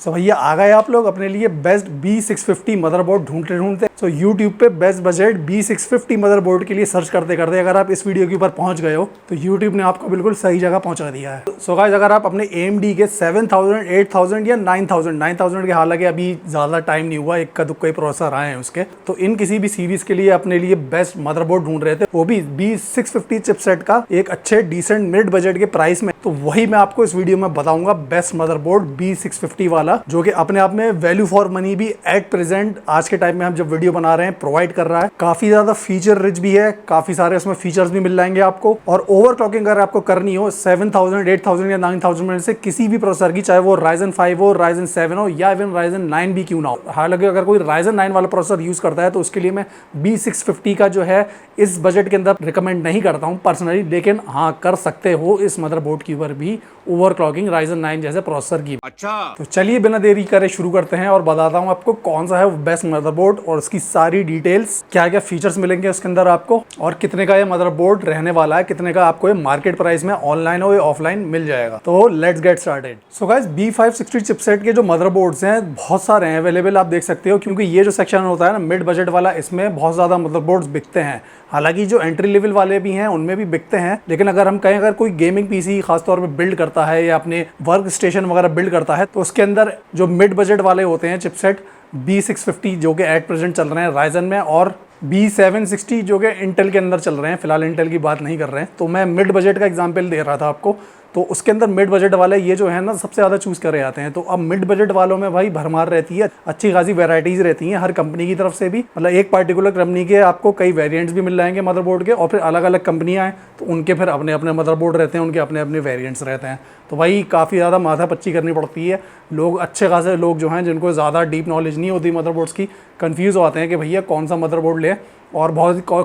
सो भैया आ गए आप लोग अपने लिए बेस्ट B650 मदरबोर्ड ढूंढते ढूंढते। सो यूट्यूब पे बेस्ट बजट B650 मदरबोर्ड के लिए सर्च करते करते अगर आप इस वीडियो के ऊपर पहुंच गए हो तो यूट्यूब ने आपको बिल्कुल सही जगह पहुंचा दिया है। सो गाइस अगर आप अपने AMD के 7000, 8000 या 9000 के, हालांकि अभी ज़्यादा टाइम नहीं हुआ, इक्का दुक्का ही प्रोसेसर आए हैं उसके, तो इन किसी भी सीरीज़ के लिए अपने लिए बेस्ट मदरबोर्ड ढूंढ रहे थे, वो भी B650 चिपसेट का एक अच्छे डिसेंट मिड बजट के प्राइस में, तो वही मैं आपको इस वीडियो में बताऊंगा बेस्ट मदरबोर्ड B650 वाला, जो कि अपने आप में वैल्यू फॉर मनी भी एट प्रेजेंट आज के टाइम में हम जब वीडियो बना रहे हैं प्रोवाइड कर रहा है। काफी ज्यादा फीचर रिच भी है, काफी सारे उसमें फीचर्स भी मिल जाएंगे आपको। और ओवरक्लॉकिंग अगर आपको करनी हो 7000, 8000 या 9000 में से किसी भी प्रोसेसर की, चाहे वो Ryzen 5 हो, Ryzen 7 हो या इवन Ryzen 9 भी क्यों ना हो। हालांकि अगर कोई Ryzen 9 वाला प्रोसेसर यूज करता है तो उसके लिए मैं B650 का जो है इस बजट के अंदर रिकमेंड नहीं करता हूं पर्सनली, लेकिन हाँ कर सकते हो इस मदरबोर्ड के ऊपर भी ओवरक्लॉकिंग Ryzen 9 जैसे प्रोसेसर की। अच्छा तो चलिए बिना देरी करे शुरू करते हैं और बताता हूं आपको कौन सा है वो बेस्ट मदरबोर्ड और उसकी सारी डिटेल्स, क्या क्या फीचर्स मिलेंगे उसके अंदर आपको, और कितने का ये मदरबोर्ड रहने वाला है, कितने का आपको ये मार्केट प्राइस में ऑनलाइन हो या ऑफलाइन मिल जाएगा। तो let's get started. So guys B560 chipset के जो मदरबोर्ड्स हैं बहुत सारे हैं अवेलेबल, आप देख सकते हो, क्योंकि ये जो सेक्शन होता है ना मिड बजट वाला, इसमें बहुत ज्यादा मदरबोर्ड्स बिकते हैं। हालांकि जो एंट्री लेवल वाले भी हैं उनमें भी बिकते हैं, लेकिन अगर हम कहें अगर कोई गेमिंग पीसी खासतौर पे बिल्ड करता है या अपने वर्क स्टेशन वगैरह बिल्ड करता है तो उसके अंदर जो मिड बजट वाले होते हैं चिपसेट B650 जो कि एट प्रेजेंट चल रहे हैं Ryzen में, और B760 जो कि इंटेल के अंदर चल रहे हैं, फिलहाल इंटेल की बात नहीं कर रहे हैं, तो मैं मिड बजट का एग्जांपल दे रहा था आपको। तो उसके अंदर मिड बजट वाले ये जो है ना सबसे ज़्यादा चूज़ करे जाते हैं। तो अब मिड बजट वालों में भाई भरमार रहती है, अच्छी खासी वैरायटीज़ रहती हैं हर कंपनी की तरफ से भी, मतलब एक पर्टिकुलर कंपनी के आपको कई वेरिएंट्स भी मिल जाएंगे मदरबोर्ड के, और फिर अलग अलग कंपनियाँ हैं तो उनके फिर अपने अपने मदरबोर्ड रहते हैं, उनके अपने अपने वेरिएंट्स रहते हैं। तो भाई काफ़ी ज़्यादा माथापच्ची करनी पड़ती है। लोग अच्छे खासे लोग जो हैं जिनको ज़्यादा डीप नॉलेज नहीं होती मदरबोर्ड्स की, कन्फ्यूज़ होते हैं कि भैया कौन सा मदरबोर्ड लें। और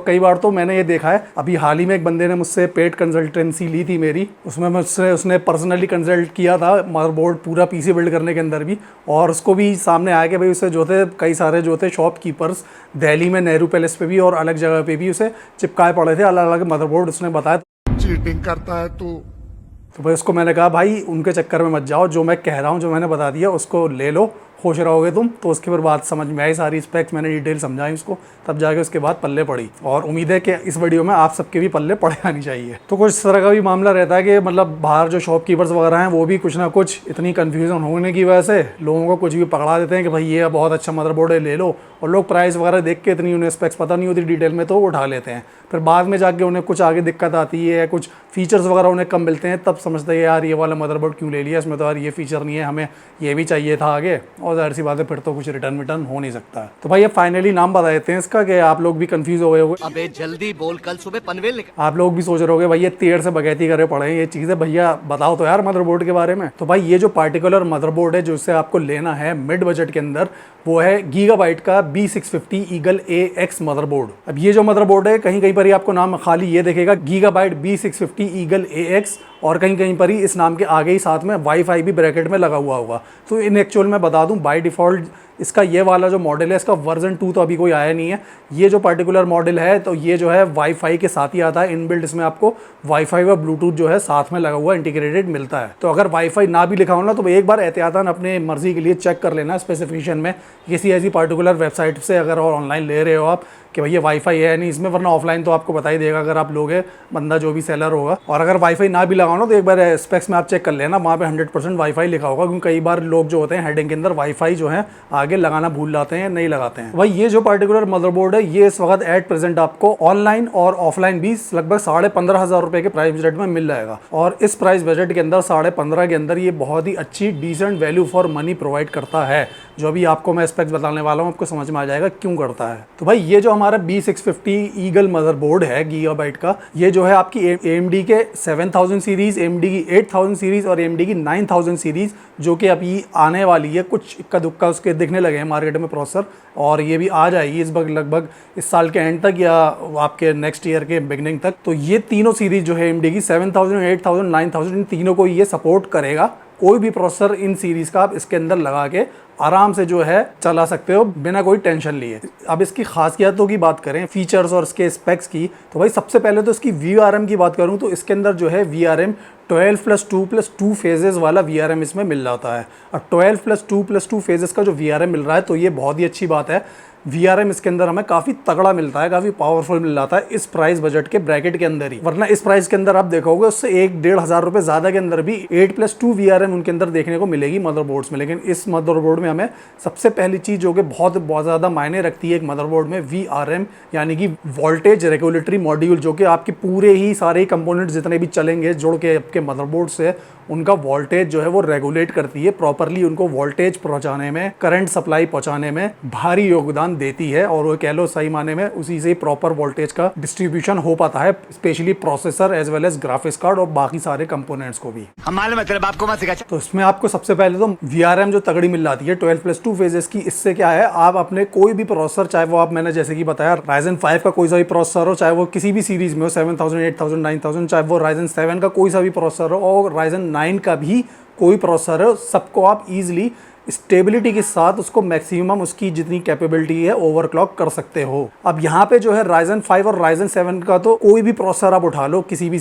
कई बार तो मैंने ये देखा है, अभी हाल ही में एक बंदे ने मुझसे पेड कंसल्टेंसी ली थी मेरी, उसमें मुझसे उसने पर्सनली कंसल्ट किया था मदरबोर्ड पूरा पीसी बिल्ड करने के अंदर भी, और उसको भी सामने आया कि भाई उसे जो थे कई सारे जो थे शॉपकीपर्स दिल्ली में नेहरू पैलेस पे भी और अलग जगह पे भी उसे चिपकाए पड़े थे अलग अलग मदरबोर्ड, उसने बताया। चीटिंग करता है तो भाई उसको मैंने कहा भाई उनके चक्कर में मत जाओ, जो मैं कह रहा हूँ जो मैंने बता दिया उसको ले लो, खुश रहोगे तुम। तो उसके फिर बात समझ में आई, सारी स्पेक्स मैंने डिटेल समझाई उसको, तब जाके उसके बाद पल्ले पड़ी, और उम्मीद है कि इस वीडियो में आप सबके भी पल्ले पड़े आनी चाहिए। तो कुछ इस तरह का भी मामला रहता है कि मतलब बाहर जो शॉपकीपर्स वगैरह हैं वो भी कुछ ना कुछ इतनी कन्फ्यूजन होने की वजह से लोगों को कुछ भी पकड़ा देते हैं कि भाई ये बहुत अच्छा मदरबोर्ड है ले लो, और लोग प्राइस वगैरह देख के इतनी उन्हें स्पेक्स पता नहीं होती डिटेल में तो उठा लेते हैं। फिर बाद में जाके उन्हें कुछ आगे दिक्कत आती है, कुछ फीचर्स वगैरह उन्हें कम मिलते हैं, तब समझते हैं यार ये वाला मदरबोर्ड क्यों ले लिया, इसमें तो यार ये फीचर नहीं है, हमें ये भी चाहिए था आगे, और जाहिर सी बात है फिर तो कुछ रिटर्न विटर्न हो नहीं सकता है। तो भाई अब फाइनली नाम बता देते हैं इसका, कि आप लोग भी कंफ्यूज हो गए होंगे। अबे जल्दी बोल, कल सुबह पनवेल निकल। आप लोग भी सोच रहे होंगे भाई ये तेर से बगैती करे पड़े हैं ये चीज़ें, भैया बताओ तो यार मदरबोर्ड के बारे में। तो भाई ये जो पार्टिकुलर मदरबोर्ड है जो इससे आपको लेना है मिड बजट के अंदर, वो है गीगाबाइट का B650 ईगल AX मदरबोर्ड। अब ये जो मदरबोर्ड है कहीं कहीं पर ही आपको नाम खाली ये देखेगा गीगाबाइट B650 ईगल AX, और कहीं कहीं पर ही इस नाम के आगे ही साथ में वाईफाई भी ब्रैकेट में लगा हुआ होगा। तो इन एक्चुअल में बता दूं बाय डिफ़ॉल्ट इसका ये वाला जो मॉडल है इसका वर्जन 2 तो अभी कोई आया नहीं है। ये जो पर्टिकुलर मॉडल है तो ये जो है वाईफाई के साथ ही आता है इनबिल्ट, इसमें आपको वाईफाई व ब्लूटूथ जो है साथ में लगा हुआ इंटीग्रेटेड मिलता है। तो अगर वाईफाई ना भी लिखा हो ना तो एक बार एहतियातन अपने मर्जी के लिए चेक कर लेना स्पेसिफिकेशन में किसी ऐसी पर्टिकुलर वेबसाइट से, अगर और ऑनलाइन ले रहे हो आप, कि भैया वाईफाई है नहीं इसमें, वरना ऑफलाइन तो आपको बता ही देगा अगर आप लोगे बंदा जो भी सेलर होगा। और अगर वाईफाई ना भी लगाओ ना तो एक बार स्पेक्स में आप चेक कर लेना, वहाँ पे 100% वाईफाई लिखा होगा, क्योंकि कई बार लोग जो होते हैं हेडिंग के अंदर वाईफाई जो है आगे लगाना भूल जाते हैं, नहीं लगाते हैं। भाई ये जो पर्टिकुलर मदरबोर्ड है ये इस वक्त एट प्रेजेंट आपको ऑनलाइन और ऑफलाइन भी लगभग 15,500 रुपए के प्राइस बजट में मिल जाएगा, और इस प्राइस बजट के अंदर 15,500 के अंदर ये बहुत ही अच्छी decent value for money provide करता है। जो अभी आपको मैं स्पेक्स बताने वाला हूँ आपको समझ में आ जाएगा क्यों करता है। तो भाई ये जो हमारा B650 ईगल मदरबोर्ड है गीगाबाइट का, ये जो है आपकी AMD के 7000 सीरीज, AMD की 8000 सीरीज और AMD की 9000 सीरीज जो कि अभी आने वाली है, कुछ इक्का दुक्का उसके दिखने लगे हैं मार्केट में प्रोसेसर, और ये भी आ जाएगी इस वक्त लगभग इस साल के एंड तक या आपके नेक्स्ट ईयर के बिगनिंग तक। तो ये तीनों सीरीज जो है AMD की 7000, 8000, 9000 इन तीनों को ये सपोर्ट करेगा। कोई भी प्रोसेसर इन सीरीज़ का आप इसके अंदर लगा के आराम से जो है चला सकते हो बिना कोई टेंशन लिए। अब इसकी खासियतों की बात करें, फीचर्स और इसके स्पेक्स की, तो भाई सबसे पहले तो इसकी VRM की बात करूं तो इसके अंदर जो है VRM 12+2+2 फेजेस वाला VRM इसमें मिल जाता है। और 12+2+2 फेजेस का जो VRM मिल रहा है तो ये बहुत ही अच्छी बात है। VRM इसके अंदर हमें काफ़ी तगड़ा मिलता है, काफ़ी पावरफुल मिल जाता है इस प्राइस बजट के ब्रैकेट के अंदर ही। वरना इस प्राइस के अंदर आप देखोगे उससे 1-1.5 हज़ार रुपये ज़्यादा के अंदर भी 8+2 VRM उनके अंदर देखने को मिलेगी मदरबोर्ड्स में। लेकिन इस मदरबोर्ड में हमें सबसे पहली चीज़ जो कि बहुत ज़्यादा मायने रखती है एक मदरबोर्ड में, VRM यानी कि वोल्टेज रेगुलेटरी मॉड्यूल, जो कि आपके पूरे ही सारे कंपोनेंट्स जितने भी चलेंगे जुड़ के आपके मदरबोर्ड से, उनका वोल्टेज जो है वो रेगुलेट करती है प्रॉपरली, उनको वोल्टेज पहुंचाने में, करंट सप्लाई पहुंचाने में भारी योगदान देती है। और वो कह लो सही माने में उसी से प्रॉपर वोल्टेज का डिस्ट्रीब्यूशन हो पाता है, specially processor as well as graphics card और बाकी सारे कंपोनेंट्स को भी। हम मालूम है तेरे बाप को मत सिखा। तो इसमें आपको सबसे पहले तो VRM जो तगड़ी मिल जाती है 12+2 फेजेस की, इससे क्या है आप अपने कोई भी प्रोसेसर, चाहे वो आप मैंने जैसे कि बताया Ryzen 5 का कोई सा भी प्रोसेसर हो, चाहे वो किसी भी सीरीज में हो, 7000, 8000, 9000, चाहे वो Ryzen 7 का कोई सा भी प्रोसेसर हो और Ryzen 9 का भी कोई प्रोसेसर हो, सबको आप इजीली स्टेबिलिटी के साथ उसको मैक्सिमम उसकी जितनी कैपेबिलिटी है ओवरक्लॉक कर सकते हो। अब यहाँ पे जो है Ryzen 5 और Ryzen 7 का तो कोई भी प्रोसेसर आप उठा लो किसी भी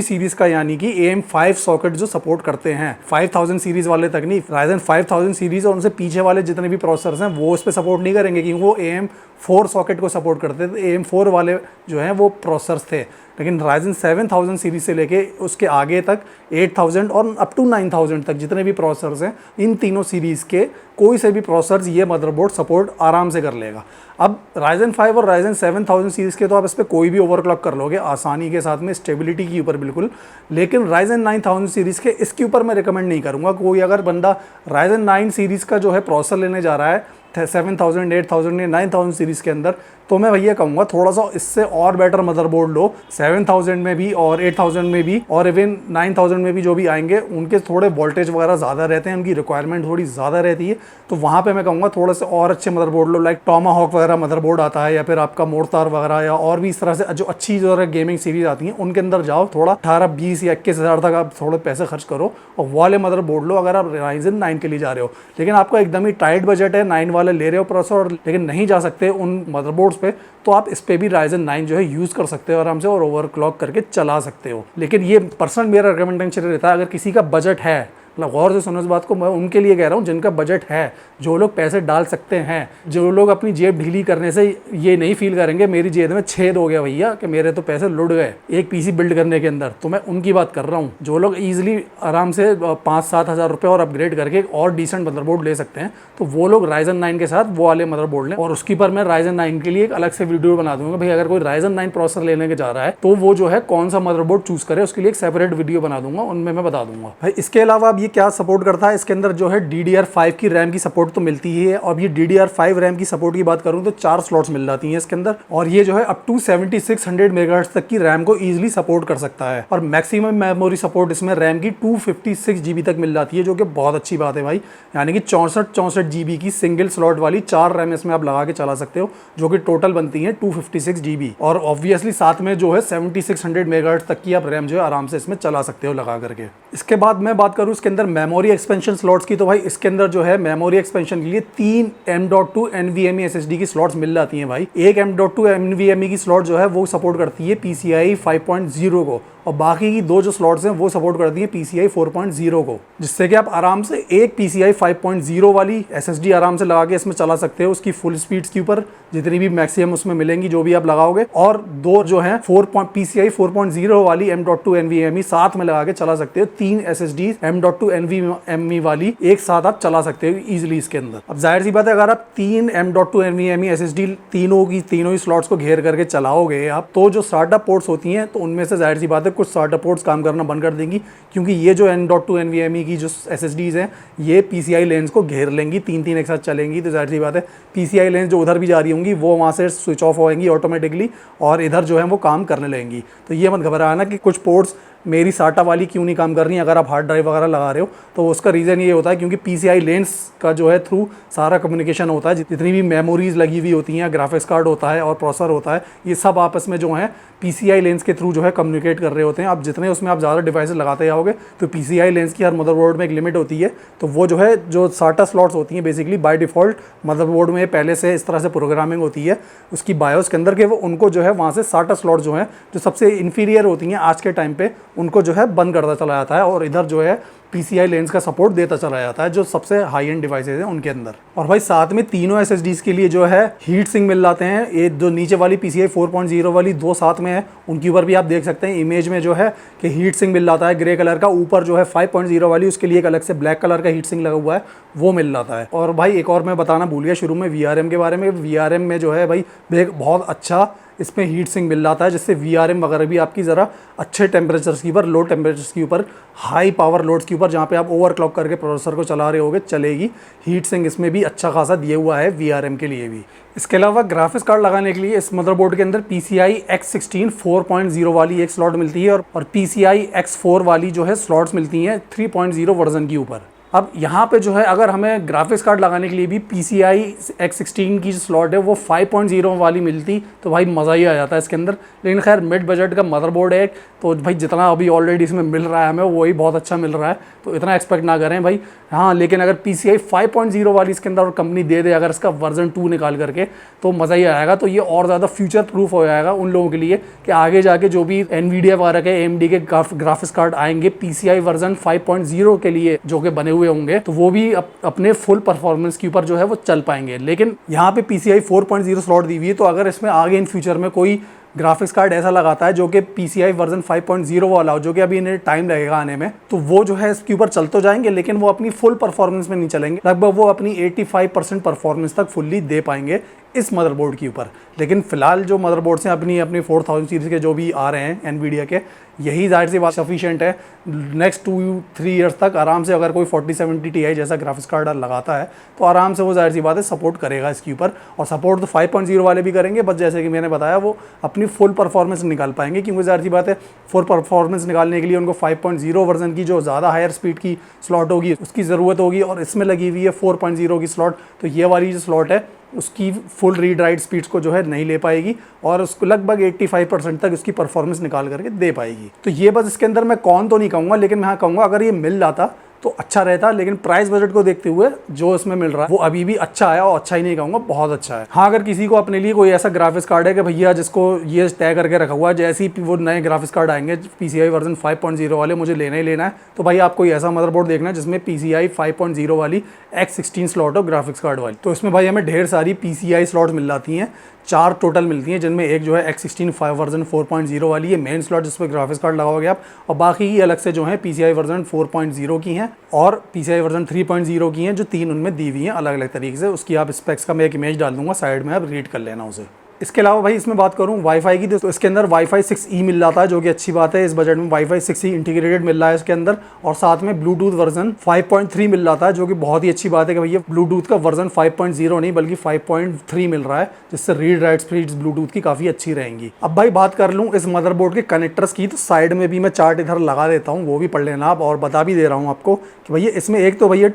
सीरीज का यानी कि AM5 सॉकेट जो सपोर्ट करते हैं, 5000 सीरीज वाले तक नहीं, Ryzen 5000 सीरीज और उनसे पीछे वाले जितने भी प्रोसेसर हैं वो उस पर सपोर्ट नहीं करेंगे क्योंकि वो AM4 सॉकेट को सपोर्ट करते थे। AM4 वाले जो हैं वो प्रोसेसर्स थे। लेकिन Ryzen 7000 सीरीज से लेके उसके आगे तक 8000 और अप टू 9000 तक जितने भी प्रोसेसर्स हैं, इन तीनों सीरीज़ के कोई से भी प्रोसेसर्स ये मदरबोर्ड सपोर्ट आराम से कर लेगा। अब Ryzen 5 और Ryzen 7000 सीरीज़ के तो आप इस पर कोई भी ओवरक्लॉक कर लोगे आसानी के साथ में, स्टेबिलिटी के ऊपर बिल्कुल। लेकिन Ryzen 9000 सीरीज़ के इसके ऊपर मैं रिकमेंड नहीं करूँगा। कोई अगर बंदा Ryzen 9 सीरीज़ का जो है प्रोसेसर लेने जा रहा है 7000, 8000 या 9000 सीरीज़ के अंदर, तो मैं भैया कहूँगा थोड़ा सा इससे और बेटर मदरबोर्ड लो। 7000 में भी और 8000 में भी और इवन 9000 में भी जो भी आएंगे उनके थोड़े वोल्टेज वगैरह ज़्यादा रहते हैं, उनकी रिक्वायरमेंट थोड़ी ज़्यादा रहती है। तो वहाँ पे मैं कहूँगा थोड़ा से और अच्छे मदरबोर्ड लो, लाइक टॉमाहॉक वगैरह मदरबोर्ड आता है, या फिर आपका मोर्टार वगैरह, या और भी इस तरह से जो अच्छी जो है गेमिंग सीरीज आती हैं उनके अंदर जाओ। थोड़ा 18, 20 या 21 हज़ार तक आप थोड़े पैसे खर्च करो और वो वाले मदरबोर्ड लो अगर आप Ryzen 9 के लिए जा रहे हो। लेकिन आपका एकदम ही टाइट बजट है, 9 वाले ले रहे हो प्रोसेसर, लेकिन नहीं जा सकते उन मदरबोर्ड्स पे, तो आप इस पे भी Ryzen 9 जो है यूज़ कर सकते हो आराम से और ओवरक्लॉक करके चला सकते हो। लेकिन ये पर्सनल मेरा रिकमेंडेशन रहता है, अगर किसी का बजट है, मतलब गौर से सुनो इस बात को, मैं उनके लिए कह रहा हूँ जिनका बजट है, जो लोग पैसे डाल सकते हैं, जो लोग अपनी जेब ढीली करने से ये नहीं फील करेंगे मेरी जेब में छेद हो गया भैया कि मेरे तो पैसे लुट गए एक पीसी बिल्ड करने के अंदर, तो मैं उनकी बात कर रहा हूँ। जो लोग ईजिली आराम से 5-7 हज़ार रुपये और अपग्रेड करके एक और डिसेंट मदरबोर्ड ले सकते हैं, तो वो लोग Ryzen 9 के साथ वो वाले मदरबोर्ड लें। और उसकी पर मैं Ryzen 9 के लिए एक अलग से वीडियो बना दूंगा। भाई अगर कोई Ryzen 9 प्रोसेसर लेने के जा रहा है तो वो जो है कौन सा मदरबोर्ड चूज करे, उसके लिए एक सेपरेट वीडियो बना दूंगा, उनमें मैं बता दूंगा। भाई इसके अलावा अब ये क्या सपोर्ट करता है, इसके अंदर जो है DDR5 की रैम की सपोर्ट तो मिलती ही है। और ये DDR5 रैम की सपोर्ट की बात करूं तो 4 स्लॉट्स मिल जाती हैं इसके अंदर, और ये जो है अप टू 7600 मेगाहर्ट्ज तक की रैम को इजीली सपोर्ट कर सकता है। और मैक्सिमम मेमोरी सपोर्ट इसमें रैम की 256 GB तक मिल जाती है, जो कि बहुत अच्छी बात है भाई। यानी कि 64 GB की सिंगल स्लॉट वाली 4 रैम इसमें आप लगा के चला सकते हो, जो कि टोटल बनती है 256 GB। और ऑब्वियसली साथ में जो है 7600 मेगाहर्ट्ज तक की आप रैम जो है आराम से इसमें चला सकते हो लगा करके। इसके बाद मैं बात करूँ इसके अंदर मेमोरी एक्सपेंशन स्लॉट्स की, तो भाई इसके अंदर जो है मेमोरी एक्सपेंशन के लिए 3 M.2 NVMe SSD की स्लॉट्स मिल जाती हैं भाई। एक M.2 NVMe की स्लॉट जो है वो सपोर्ट करती है PCIe 5.0 को, और बाकी की 2 जो स्लॉट्स हैं वो सपोर्ट करती हैं PCIe 4.0 को, जिससे कि आप आराम से एक PCIe 5.0 वाली SSD आराम से लगा के इसमें चला सकते हो, उसकी फुल स्पीड्स के ऊपर जितनी भी मैक्सिमम उसमें मिलेंगी जो भी आप लगाओगे। और 2 जो है PCIe 4.0 वाली M.2 NVMe साथ में लगा के चला सकते हो। 3 SSD M.2 NVMe वाली एक साथ आप चला सकते हो इजीली इसके अंदर। अब जाहिर सी बात है अगर आप 3 M.2 NVMe SSD तीनों ही स्लॉट्स को घेर करके चलाओगे आप, तो जो स्टार्टअप पोर्ट्स होती हैं तो उनमें से जाहिर सी बात है कुछ स्टार्टअप पोर्ट्स काम करना बंद कर देंगी, क्योंकि ये जो M.2 NVMe की जो SSDs हैं ये PCI लेन्स को घेर लेंगी, 3 एक साथ चलेंगी, तो जाहिर सी बात है PCI लेन्स जो उधर भी जा रही होंगी वो वहाँ से स्विच ऑफ होएंगी ऑटोमेटिकली और इधर जो है वो काम करने लगेंगी। तो ये मत घबराना कि कुछ पोर्ट्स मेरी साटा वाली क्यों नहीं काम कर रही है अगर आप हार्ड ड्राइव वगैरह लगा रहे हो, तो उसका रीज़न ये होता है क्योंकि PCI लेंस का जो है थ्रू सारा कम्युनिकेशन होता है। जितनी भी मेमोरीज लगी हुई होती हैं, ग्राफिक्स कार्ड होता है और प्रोसेसर होता है, ये सब आपस में जो है PCI लेंस के थ्रू जो है कम्युनिकेट कर रहे होते हैं। अब जितने उसमें आप ज़्यादा डिवाइसेस लगाते जाओगे तो PCI लेंस की हर मदरबोर्ड में एक लिमिट होती है। तो वो जो है जो SATA स्लॉट्स होती हैं बेसिकली बाय डिफ़ॉल्ट मदरबोर्ड में पहले से इस तरह से प्रोग्रामिंग होती है उसकी बायोस के अंदर के वो उनको जो है वहाँ से SATA स्लॉट जो है जो सबसे इन्फीरियर होती हैं आज के टाइम पे, उनको जो है बंद करता चला जाता है और इधर जो है PCI लेंस का सपोर्ट देता चला जाता है जो सबसे हाई एंड डिवाइसेज हैं उनके अंदर। और भाई साथ में तीनों SSDs के लिए जो है हीट सिंक मिल जाते हैं। ये जो नीचे वाली PCI 4.0 वाली दो साथ में है, उनके ऊपर भी आप देख सकते हैं इमेज में जो है कि हीट सिंक मिल जाता है ग्रे कलर का। ऊपर जो है 5.0 वाली उसके लिए एक अलग से ब्लैक कलर का हीट सिंक लगा हुआ है, वो मिल जाता है। और भाई एक और मैं बताना भूल गया शुरू में VRM के बारे में। VRM में जो है भाई एक बहुत अच्छा इसमें हीट सिंक मिल जाता है जिससे VRM वगैरह भी आपकी ज़रा अच्छे टेम्परेचर्स के ऊपर, लो टेम्परेचर्स के ऊपर, हाई पावर लोड्स के ऊपर जहाँ पे आप ओवरक्लॉक करके प्रोसेसर को चला रहे होगे चलेगी। हीट सिंक इसमें भी अच्छा खासा दिया हुआ है VRM के लिए भी। इसके अलावा ग्राफिक्स कार्ड लगाने के लिए इस मदरबोर्ड के अंदर PCI X16 4.0 वाली एक स्लॉट मिलती है और PCI X4 वाली जो है स्लॉट्स मिलती हैं 3.0 वर्जन के ऊपर। अब यहाँ पे जो है अगर हमें ग्राफिक्स कार्ड लगाने के लिए भी PCI X16 की जो स्लॉट है वो 5.0 वाली मिलती तो भाई मज़ा ही आ जाता है इसके अंदर। लेकिन खैर मिड बजट का मदरबोर्ड है तो भाई जितना अभी ऑलरेडी इसमें मिल रहा है हमें वही बहुत अच्छा मिल रहा है, तो इतना एक्सपेक्ट ना करें भाई। हाँ लेकिन अगर PCI 5.0 वाली इसके अंदर और कंपनी दे दे अगर इसका वर्जन 2 निकाल करके तो मज़ा ही आएगा। तो ये और ज़्यादा फ्यूचर प्रूफ हो जाएगा उन लोगों के लिए कि आगे जाके जो भी NVIDIA वगैरह के AMD के ग्राफिक्स कार्ड आएंगे PCI वर्जन 5.0 के लिए जो कि बने हुए होंगे तो वो भी अपने फुल परफॉर्मेंस के ऊपर जो है वो चल पाएंगे। लेकिन यहाँ पे PCI 4.0 स्लॉट दी हुई है तो अगर इसमें आगे इन फ्यूचर में कोई ग्राफिक्स कार्ड ऐसा लगाता है जो कि PCI वर्जन 5.0 वाला हो, जो कि अभी इन्हें टाइम लगेगा आने में, तो वो जो है इसके ऊपर चल तो जाएंगे लेकिन वो अपनी फुल परफॉर्मेंस में नहीं चलेंगे। लगभग वो अपनी 85% परफॉर्मेंस तक फुल्ली दे पाएंगे इस मदरबोर्ड के ऊपर। लेकिन फिलहाल जो मदरबोर्ड्स हैं अपनी 4000 सीरीज़ के जो भी आ रहे हैं NVIDIA के, यही जाहिर सी बात सफिशिएंट है। नेक्स्ट 2-3 ईयर्स तक आराम से अगर कोई 4070 Ti जैसा ग्राफिक्स कार्ड लगाता है तो आराम से वो जाहिर सी बात है सपोर्ट करेगा इसके ऊपर। और सपोर्ट तो 5.0 वाले भी करेंगे, बस जैसे कि मैंने बताया वो अपनी फुल परफॉर्मेंस निकाल पाएंगे क्योंकि जाहिर सी बात है फुल परफॉर्मेंस निकालने के लिए उनको 5.0 वर्जन की जो ज़्यादा हायर स्पीड की स्लॉट होगी उसकी ज़रूरत होगी और इसमें लगी हुई है 4.0 की स्लॉट। तो ये वाली जो स्लॉट है उसकी फुल रीड राइट स्पीड्स को जो है नहीं ले पाएगी और उसको लगभग 85% तक इसकी परफॉर्मेंस निकाल करके दे पाएगी। तो ये बस इसके अंदर मैं कौन तो नहीं कहूँगा लेकिन मैं हाँ कहूँगा अगर ये मिल जाता तो अच्छा रहता। लेकिन प्राइस बजट को देखते हुए जो इसमें मिल रहा है वो अभी भी अच्छा है और अच्छा ही नहीं कहूँगा बहुत अच्छा है। हाँ अगर किसी को अपने लिए कोई ऐसा ग्राफिक्स कार्ड है कि भैया जिसको ये तय करके रखा हुआ है जैसे ही वो नए ग्राफिक्स कार्ड आएंगे PCI वर्जन 5.0 वाले मुझे लेना ही लेना है, तो भाई आप कोई ऐसा मदरबोर्ड देखना है जिसमें PCI 5.0 वाली X16 स्लॉट हो ग्राफिक्स कार्ड वाली। तो इसमें भाई हमें ढेर सारी PCI स्लॉट मिल जाती हैं, 4 टोटल मिलती हैं जिनमें एक जो है X16 वर्जन 4.0 वाली है मेन स्लॉट जिस पर ग्राफिक्स कार्ड लगाओगे आप, और बाकी ही अलग से जो है PCI वर्जन 4.0 की हैं और PCI वर्जन 3.0 की हैं जो 3 उनमें दी हुई हैं अलग अलग तरीके से। उसकी आप स्पेक्स का मैं एक इमेज डाल दूंगा साइड में, आप रीड कर लेना उसे। इसके अलावा भाई इसमें बात करूँ वाईफाई की तो इसके अंदर वाईफाई 6E मिल जाता है जो कि अच्छी बात है। इस बजट में वाईफाई 6E इंटीग्रेटेड मिल रहा है इसके अंदर और साथ में ब्लूटूथ वर्जन 5.3 मिल जाता है जो कि बहुत ही अच्छी बात है कि भैया ब्लूटूथ का वर्जन 5.0 नहीं बल्कि 5.3 मिल रहा है जिससे रीड राइट स्पीड्स ब्लूटूथ की काफ़ी अच्छी रहेंगी। अब भाई बात कर लूँ इस मदरबोर्ड के कनेक्टर्स की तो साइड में भी मैं चार्ट इधर लगा देता हूँ, वो भी पढ़ लेना आप। और बता भी दे रहा हूँ आपको कि भैया इसमें एक तो भैया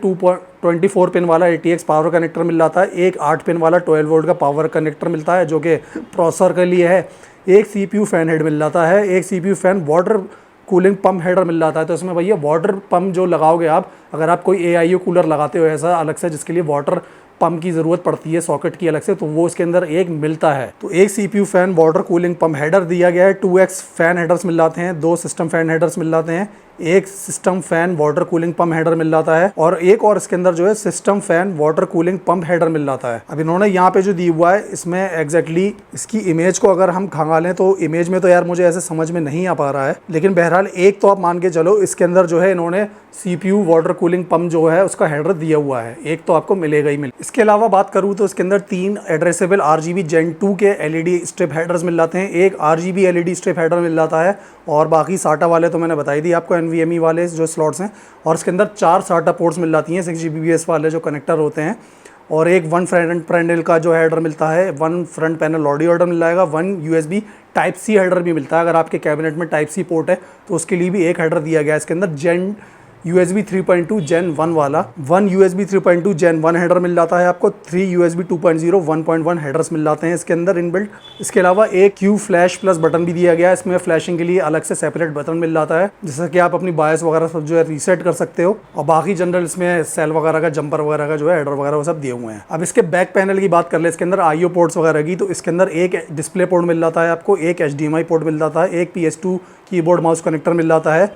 24 पिन वाला ATX पावर कनेक्टर मिल जाता है, एक 8 पिन वाला 12 वोल्ट का पावर कनेक्टर मिलता है जो कि प्रोसेसर के लिए है, एक CPU फैन हेड मिल जाता है, एक CPU fan water cooling pump header मिल जाता है। तो इसमें भैया वाटर पंप जो लगाओगे आप, अगर आप कोई AIO कूलर लगाते हो ऐसा अलग से जिसके लिए वाटर पंप की ज़रूरत पड़ती है सॉकेट की अलग से, तो वो इसके अंदर एक मिलता है। तो एक CPU fan water cooling pump header दिया गया है, 2X फैन हेडर्स मिल जाते हैं, 2 सिस्टम फैन हेडर्स मिल जाते हैं, एक system fan water cooling pump header मिल जाता है और एक और इसके अंदर जो है system fan water cooling pump header मिल जाता है। अब इन्होंने यहाँ पे जो दी हुआ है इसमें एग्जैक्टली इसकी इमेज को अगर हम खंगालें तो इमेज में तो यार मुझे ऐसे समझ में नहीं आ पा रहा है, लेकिन बहरहाल एक तो आप मान के चलो इसके अंदर जो है इन्होंने CPU वाटर कूलिंग पंप जो है उसका हेडर दिया हुआ है, एक तो आपको मिलेगा ही मिल। इसके अलावा बात करूँ तो इसके अंदर 3 एड्रेसेबल RGB Gen 2 के LED स्ट्रिप हेडर्स मिल जाते हैं, एक RGB LED स्ट्रिप हेडर मिल जाता है और बाकी SATA वाले तो मैंने बताई दी आपको NVMe वाले जो स्लॉट्स हैं। और इसके अंदर 4 SATA पोर्ट्स मिल जाती हैं 6 Gbps वाले जो कनेक्टर होते हैं और एक वन फ्रंट पैनल का जो हेडर मिलता है, one front panel audio header मिल जाएगा, one USB type C header भी मिलता है। अगर आपके कैबिनेट में टाइप सी पोर्ट है तो उसके लिए भी एक हेडर दिया गया है इसके अंदर, जेन USB 3.2 Gen 1 वाला। वन USB 3.2 Gen 1 हेडर मिल जाता है आपको, 3 USB 2.0 1.1 हेडर्स मिल जाते हैं इसके अंदर इनबिल्ट। इसके अलावा एक Q फ्लैश प्लस बटन भी दिया गया है, इसमें फ्लैशिंग के लिए अलग से सेपरेट बटन मिल जाता है, जिससे कि आप अपनी बायस वगैरह सब जो है रीसेट कर सकते हो। और बाकी जनरल इसमें सेल वगैरह का, जंपर वगैरह का जो है हेडर वगैरह वो सब दिए हुए हैं। अब इसके बैक पैनल की बात कर ले, इसके अंदर IO पोर्ट्स वगैरह की, तो इसके अंदर एक डिस्प्ले पोर्ट मिल जाता है आपको, एक HDMI पोर्ट मिल जाता है, एक PS2 कीबोर्ड माउस कनेक्टर मिल जाता है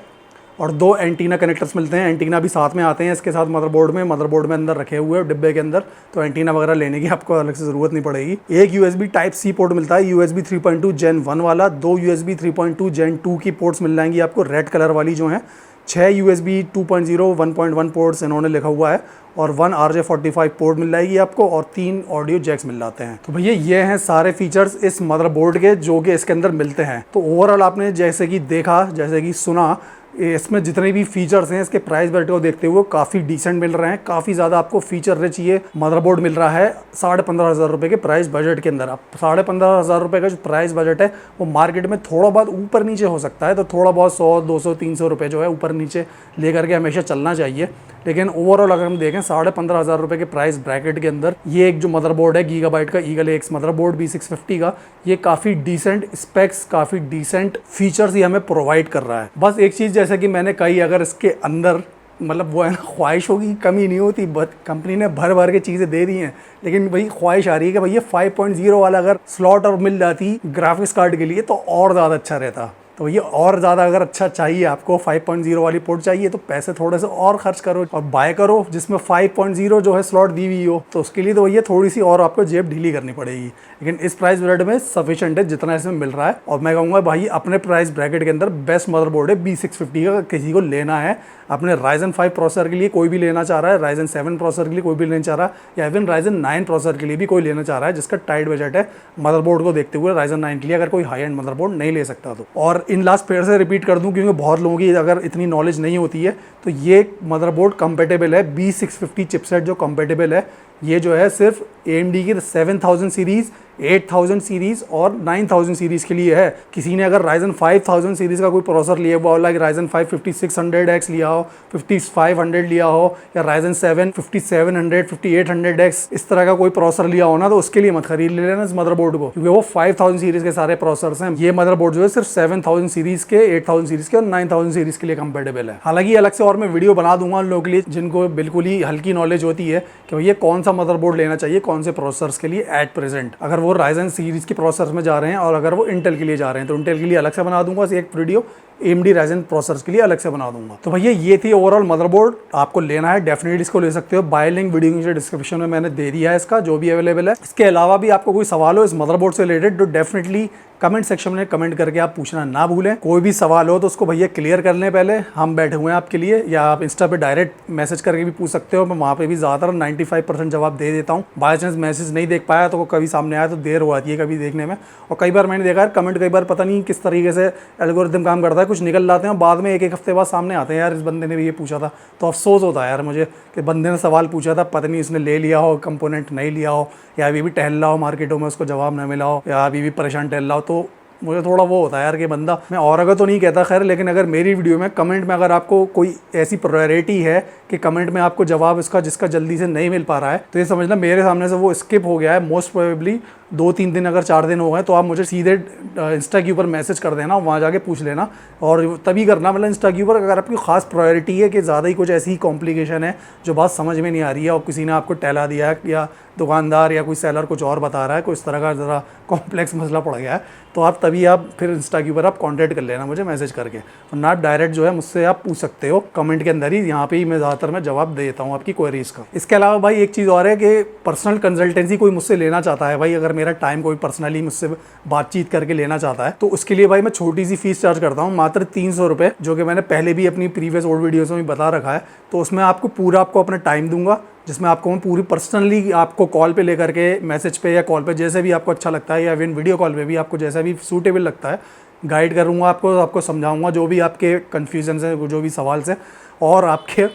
और 2 एंटीना कनेक्टर्स मिलते हैं। एंटीना भी साथ में आते हैं इसके साथ मदरबोर्ड में अंदर रखे हुए हैं डिब्बे के अंदर, तो एंटीना वगैरह लेने की आपको अलग से ज़रूरत नहीं पड़ेगी। एक USB टाइप सी पोर्ट मिलता है, USB 3.2 Gen 1 वाला। 2 USB 3.2 Gen 2 की पोर्ट्स मिल जाएंगी आपको, रेड कलर वाली जो हैं। 6 USB 2.0 1.1 पोर्ट्स इन्होंने लिखा हुआ है और 1 RJ45 पोर्ट मिल जाएगी आपको और 3 ऑडियो जैक्स मिल जाते हैं। तो भैया ये हैं सारे फीचर्स इस मदरबोर्ड के जो कि इसके अंदर मिलते हैं। तो ओवरऑल आपने जैसे कि देखा, जैसे कि सुना, इसमें जितने भी फीचर्स हैं इसके प्राइस बजट को देखते हुए काफ़ी डिसेंट मिल रहे हैं, काफ़ी ज़्यादा आपको फीचर रिच ये मदरबोर्ड मिल रहा है 15,500 रुपये के प्राइस बजट के अंदर। अब 15,500 रुपये का जो प्राइस बजट है वो मार्केट में थोड़ा बहुत ऊपर नीचे हो सकता है, तो थोड़ा बहुत 100, 200, 300 रुपये जो है ऊपर नीचे लेकर के हमेशा चलना चाहिए। लेकिन ओवरऑल अगर हम देखें 15,500 रुपये के प्राइस ब्रैकेट के अंदर ये एक जो मदरबोर्ड है गीगाबाइट का ईगल एक्स मदरबोर्ड B650 का, ये काफ़ी डिसेंट स्पेक्स, काफ़ी डिसेंट फीचर्स ये हमें प्रोवाइड कर रहा है। बस एक चीज़ जैसे कि मैंने कही, अगर इसके अंदर मतलब वो है ना, ख्वाहिशों की कमी नहीं होती, बट कंपनी ने भर भर के चीज़ें दे दी हैं, लेकिन वही ख्वाहिश आ रही है कि भैया 5.0 वाला अगर स्लॉट और मिल जाती ग्राफिक्स कार्ड के लिए तो और ज़्यादा अच्छा रहता। तो ये और ज़्यादा अगर अच्छा चाहिए आपको, 5.0 वाली पोर्ट चाहिए, तो पैसे थोड़े से और खर्च करो और बाय करो जिसमें 5.0 जो है स्लॉट दी हुई हो, तो उसके लिए तो ये थोड़ी सी और आपको जेब ढीली करनी पड़ेगी। लेकिन इस प्राइस ब्रैकेट में सफिशिएंट है जितना इसमें मिल रहा है। और मैं कहूँगा भाई अपने प्राइस ब्रैकेट के अंदर बेस्ट मदरबोर्ड है B650 का। किसी को लेना है अपने Ryzen 5 प्रोसेसर के लिए, कोई भी लेना चाह रहा है, Ryzen 7 प्रोसेसर के लिए कोई भी लेना चाह रहा है, या इवन Ryzen 9 प्रोसेसर के लिए भी कोई लेना चाह रहा है जिसका टाइट बजट है मदरबोर्ड को देखते हुए, Ryzen 9 के लिए अगर कोई हाई एंड मदरबोर्ड नहीं ले सकता तो। और इन लास्ट फिर से रिपीट कर दूं क्योंकि बहुत लोगों की अगर इतनी नॉलेज नहीं होती है, तो ये मदरबोर्ड कंपेटेबल है B650 चिपसेट जो कंपेटेबल है, ये जो है सिर्फ AMD की 7000 सीरीज़, 8000 सीरीज़ और 9000 सीरीज़ के लिए है। किसी ने अगर Ryzen 5000 सीरीज़ का कोई प्रोसेसर लिया हुआ हो, लाइक Ryzen 5 5600X लिया हो, 5500 लिया हो, या Ryzen 7 5700, 5800X इस तरह का कोई प्रोसेसर लिया हो ना, तो उसके लिए मत खरीद लेना इस मदरबोर्ड को, क्योंकि वो 5000 सीरीज़ के सारे प्रोसेसर्स हैं। ये मदरबोर्ड जो है सिर्फ 7000 सीरीज़ के, 8000 सीरीज़ के और 9000 सीरीज़ के लिए कंपेटेबल है। हालांकि अलग से और मैं वीडियो बना दूंगा उन लोगों के लिए जिनको बिल्कुल ही हल्की नॉलेज होती है कि भैया कौन सा मदरबोर्ड लेना चाहिए कौन से प्रोसेसर्स के लिए एट प्रेजेंट, अगर वो Ryzen सीरीज़ के प्रोसेसर में जा रहे हैं और अगर वो इंटेल के लिए जा रहे हैं, तो इंटेल के लिए अलग से बना दूंगा एक वीडियो, AMD Ryzen प्रोसेसर्स के लिए अलग से बना दूंगा। तो भैया ये थी ओवरऑल मदरबोर्ड, आपको लेना है डेफिनेटली इसको ले सकते हो। बाय लिंक वीडियो नीचे डिस्क्रिप्शन में मैंने दे दिया है इसका, जो भी अवेलेबल है। इसके अलावा भी आपको कोई सवाल हो इस मदरबोर्ड से रिलेटेड तो डेफिनेटली कमेंट सेक्शन में कमेंट करके आप पूछना ना भूलें। कोई भी सवाल हो तो उसको भैया क्लियर कर लें पहले, हम बैठे हुए हैं आपके लिए, या आप इंस्टा पे डायरेक्ट मैसेज करके भी पूछ सकते हो, मैं वहाँ पे भी ज़्यादातर 95% जवाब दे देता हूँ। बाय चांस मैसेज नहीं देख पाया तो कभी सामने आया तो देर हो जाती है कभी देखने में, और कई बार मैंने देखा है कमेंट कई बार पता नहीं किस तरीके से एल्गोरिथम काम करता है, कुछ निकल जाते हैं बाद में एक हफ्ते बाद सामने आते हैं, यार इस बंदे ने भी ये पूछा था, तो अफसोस होता है यार मुझे कि बंदे ने सवाल पूछा था, पता नहीं इसने ले लिया हो, कंपोनेंट नहीं लिया हो, या अभी भी टहल रहा हो मार्केटों में उसको जवाब न मिला हो, या अभी भी परेशान टहल रहा हो, तो मुझे थोड़ा वो होता है यार कि बंदा, मैं और अगर तो नहीं कहता खैर, लेकिन अगर मेरी वीडियो में कमेंट में अगर आपको कोई ऐसी प्रायोरिटी है कि कमेंट में आपको जवाब इसका जिसका जल्दी से नहीं मिल पा रहा है, तो ये समझना मेरे सामने से वो स्किप हो गया है। मोस्ट प्रोबेबली 2-3 दिन अगर 4 दिन हो गए तो आप मुझे सीधे इंस्टा के ऊपर मैसेज कर देना, वहाँ जाके पूछ लेना, और तभी करना मतलब इंस्टा के ऊपर अगर आपकी खास प्रायोरिटी है कि ज़्यादा ही कुछ ऐसी कॉम्प्लिकेशन है जो बात समझ में नहीं आ रही है और किसी ने आपको टहला दिया है, या दुकानदार या कोई सेलर कुछ और बता रहा है, कोई इस तरह का ज़रा कॉम्प्लेक्स मसला पड़ गया है, तो आप तभी आप फिर इंस्टा के ऊपर आप कॉन्टैक्ट कर लेना मुझे मैसेज करके, वरना आप डायरेक्ट जो है मुझसे आप पूछ सकते हो कमेंट के अंदर ही, यहाँ पे ही मैं ज़्यादातर मैं जवाब दे देता हूँ आपकी क्वेरीज़ का। इसके अलावा भाई एक चीज़ और है कि पर्सनल कंसल्टेंसी कोई मुझसे लेना चाहता है भाई, अगर मेरा टाइम कोई पर्सनली मुझसे बातचीत करके लेना चाहता है तो उसके लिए भाई मैं छोटी सी फीस चार्ज करता हूँ, मात्र 300 रुपये, जो कि मैंने पहले भी अपनी प्रीवियस ओल्ड वीडियोज़ में बता रखा है। तो उसमें आपको पूरा आपको अपना टाइम दूंगा, जिसमें आपको मैं पूरी पर्सनली आपको कॉल पे लेकर के, मैसेज पे या कॉल पे जैसे भी आपको अच्छा लगता है, या इवन वीडियो कॉल पे भी आपको जैसा भी सूटेबल लगता है, गाइड करूँगा आपको समझाऊँगा जो भी आपके कन्फ्यूजन है, जो भी सवाल से, और आपके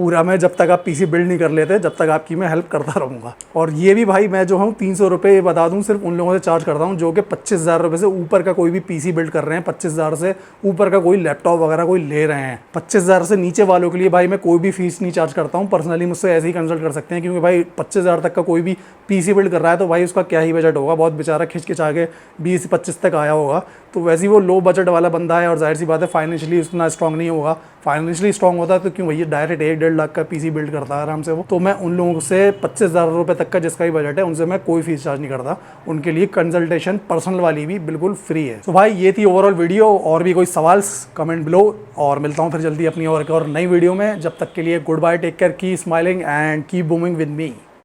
पूरा मैं जब तक आप पीसी बिल्ड नहीं कर लेते तब तक आपकी मैं हेल्प करता रहूँगा। और ये भी भाई मैं जो हूँ 300 रुपये बता दूँ सिर्फ उन लोगों से चार्ज करता हूँ जो कि 25,000 रुपये से ऊपर का कोई भी पीसी बिल्ड कर रहे हैं, 25,000 से ऊपर का कोई लैपटॉप वगैरह कोई ले रहे हैं। 25,000 से नीचे वालों के लिए भाई मैं कोई भी फीस नहीं चार्ज करता हूँ। पर्सनली मुझसे ऐसे ही कंसल्ट कर सकते हैं, क्योंकि भाई 25,000 तक का कोई भी पीसी बिल्ड कर रहा है तो भाई उसका क्या ही बजट होगा, बहुत बेचारा खिंच के 20-25 तक आया होगा। तो वैसे ही वो लो बजट वाला बंदा है और जाहिर सी बात है फाइनेंशियली उतना स्ट्रॉन्ग नहीं होगा। फाइनेंशियली स्ट्रॉन्ग होता है तो क्यों भैया डायरेक्ट 1-1.5 लाख का पीसी बिल्ड करता है आराम से वो। तो मैं उन लोगों से 25,000 रुपये तक का जिसका भी बजट है उनसे मैं कोई फीस चार्ज नहीं करता। उनके लिए कंसल्टेशन पर्सनल वाली भी बिल्कुल फ्री है। तो भाई ये थी ओवरऑल वीडियो। और भी कोई सवाल कमेंट बिलो, और मिलता हूँ फिर जल्दी अपनी और एक और नई वीडियो में। जब तक के लिए goodbye, take care, keep smiling and keep booming with me.